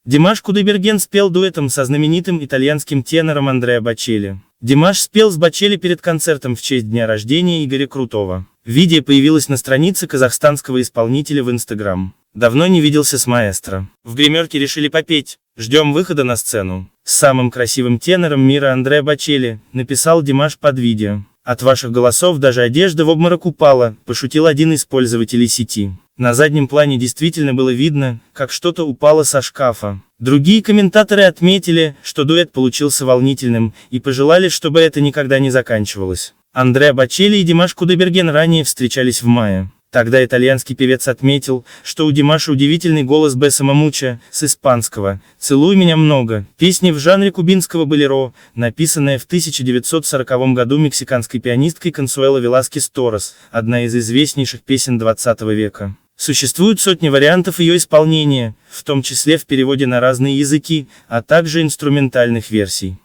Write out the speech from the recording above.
Димаш Кудайберген спел дуэтом со знаменитым итальянским тенором Андреа Бочелли. Димаш спел с Бочелли перед концертом в честь дня рождения Игоря Крутого. Видео появилось на странице казахстанского исполнителя в Instagram. Давно не виделся с маэстро. В гримерке решили попеть. Ждем выхода на сцену. С самым красивым тенором мира Андреа Бочелли, написал Димаш под видео. От ваших голосов даже одежда в обморок упала, пошутил один из пользователей сети. На заднем плане действительно было видно, как что-то упало со шкафа. Другие комментаторы отметили, что дуэт получился волнительным, и пожелали, чтобы это никогда не заканчивалось. Андреа Бочелли и Димаш Кудайберген ранее встречались в мае. Тогда итальянский певец отметил, что у Димаша удивительный голос Бесама Муча, с испанского «Целуй меня много», песни в жанре кубинского болеро, написанная в 1940 году мексиканской пианисткой Консуэло Веласкес Торрес, одна из известнейших песен 20 века. Существуют сотни вариантов ее исполнения, в том числе в переводе на разные языки, а также инструментальных версий.